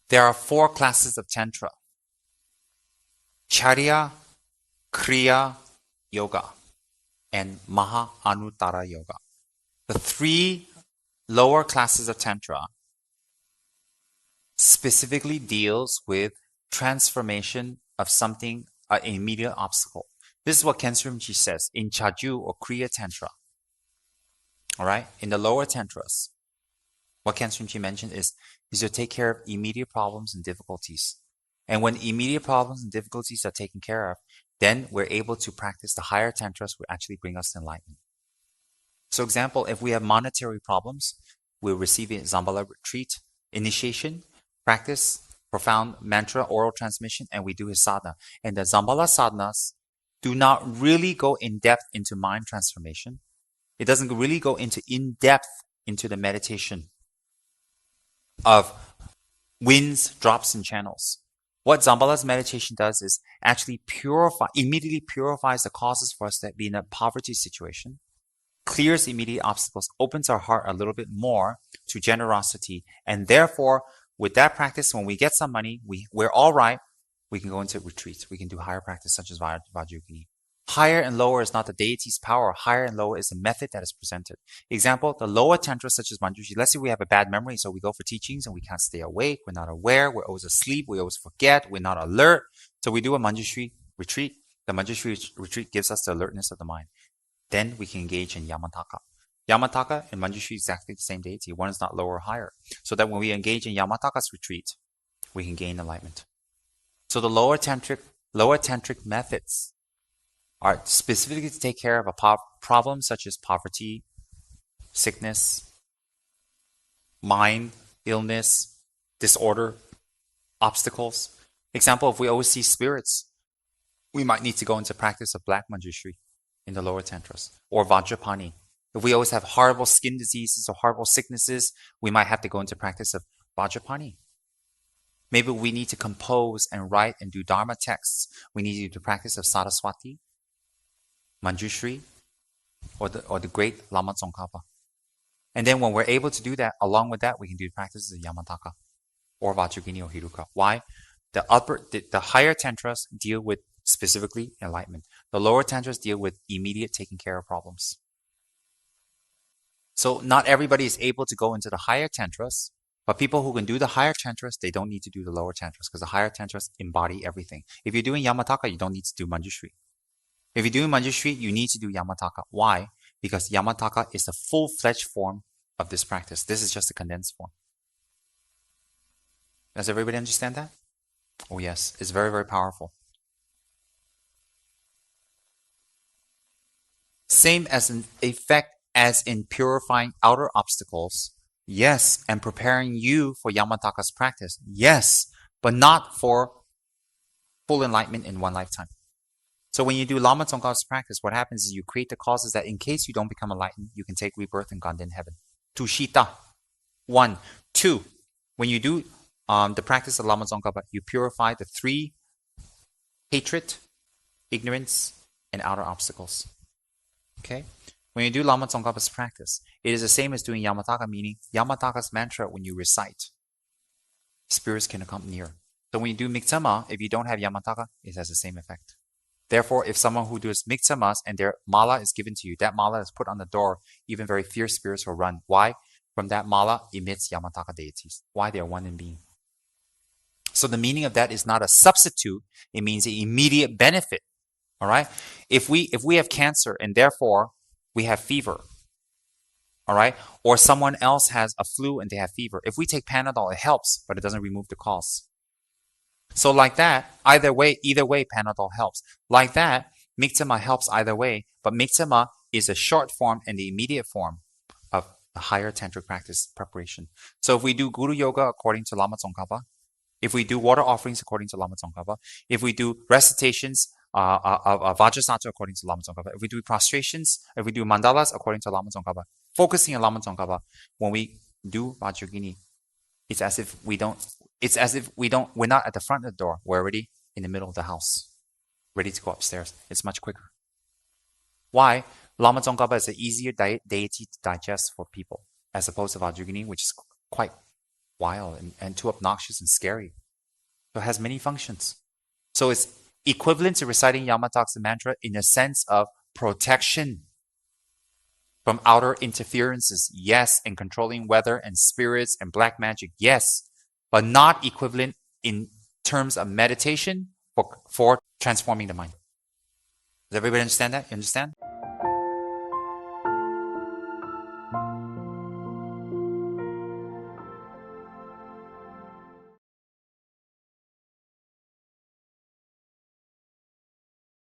There are 4 classes of Tantra. Charya, Kriya Yoga, and Maha Anuttara Yoga. The 3 lower classes of Tantra specifically deals with transformation of something, an immediate obstacle. This is what Khyentse Rinpoche says in Chaju or Kriya Tantra. All right, in the lower tantras, what Khyentse Rinpoche mentioned is to take care of immediate problems and difficulties. And when immediate problems and difficulties are taken care of, then we're able to practice the higher tantras, which actually bring us to enlightenment. So, example, if we have monetary problems, we'll receive a Zambala retreat, initiation, practice profound mantra, oral transmission, and we do his sadhana. And the Zambala sadhanas do not really go in depth into mind transformation. It doesn't really go into in-depth into the meditation of winds, drops, and channels. What Zambala's meditation does is actually immediately purifies the causes for us to be in a poverty situation, clears immediate obstacles, opens our heart a little bit more to generosity, and therefore, with that practice, when we get some money, we're all right, we can go into retreats. We can do higher practice such as Vajrayogini. Higher and lower is not the deity's power. Higher and lower is the method that is presented. Example, the lower tantra such as Manjushri. Let's say we have a bad memory, so we go for teachings and we can't stay awake. We're not aware. We're always asleep. We always forget. We're not alert. So we do a Manjushri retreat. The Manjushri retreat gives us the alertness of the mind. Then we can engage in Yamataka. Yamataka and Manjushri is exactly the same deity. One is not lower or higher. So that when we engage in Yamataka's retreat, we can gain enlightenment. So the lower tantric methods are specifically to take care of a problem such as poverty, sickness, mind, illness, disorder, obstacles. Example, if we always see spirits, we might need to go into practice of black Manjushri in the lower tantras, or Vajrapani. If we always have horrible skin diseases or horrible sicknesses, we might have to go into practice of Vajrapani. Maybe we need to compose and write and do Dharma texts. We need to do the practice of Saraswati, Manjushri, or the great Lama Tsongkhapa. And then when we're able to do that, along with that, we can do practices of Yamataka or Vajrayogini or Hiruka. Why? The higher tantras deal with specifically enlightenment. The lower tantras deal with immediate taking care of problems. So not everybody is able to go into the higher tantras, but people who can do the higher tantras, they don't need to do the lower tantras because the higher tantras embody everything. If you're doing Yamataka, you don't need to do Manjushri. If you're doing Manjushri, you need to do Yamataka. Why? Because Yamataka is the full-fledged form of this practice. This is just a condensed form. Does everybody understand that? Oh yes, it's very, very powerful. Same as an effect as in purifying outer obstacles. Yes, and preparing you for Yamataka's practice. Yes, but not for full enlightenment in one lifetime. So when you do Lama Tsongkhapa's practice, what happens is you create the causes that in case you don't become enlightened, you can take rebirth in Ganden heaven. Tushita. 1. 2. When you do the practice of Lama Tsongkhapa, you purify the 3 hatred, ignorance, and outer obstacles. Okay? When you do Lama Tsongkhapa's practice, it is the same as doing Yamataka, meaning Yamataka's mantra when you recite, spirits can come near. So when you do Miktsama, if you don't have Yamataka, it has the same effect. Therefore, if someone who does Miktsamas and their mala is given to you, that mala is put on the door, even very fierce spirits will run. Why? From that mala emits Yamataka deities. Why? They are one in being. So the meaning of that is not a substitute, it means an immediate benefit. All right? If we have cancer and therefore we have fever, all right? Or someone else has a flu and they have fever. If we take Panadol, it helps, but it doesn't remove the cause. So like that, either way, Panadol helps. Like that, Miktsama helps either way, but Miktsama is a short form and the immediate form of a higher tantric practice preparation. So if we do Guru Yoga according to Lama Tsongkhapa, if we do water offerings according to Lama Tsongkhapa, if we do recitations of Vajrasattva according to Lama Tsongkhapa, if we do prostrations, if we do mandalas according to Lama Tsongkhapa, focusing on Lama Tsongkhapa, when we do Vajrayogini, it's as if we're not at the front of the door. We're already in the middle of the house, ready to go upstairs. It's much quicker. Why? Lama Tsongkhapa is an easier deity to digest for people, as opposed to Vajrayogini, which is quite wild and too obnoxious and scary. So it has many functions. So it's equivalent to reciting Yamatoxa mantra in a sense of protection from outer interferences, yes, and controlling weather and spirits and black magic, yes, but not equivalent in terms of meditation for transforming the mind. Does everybody understand that? You understand?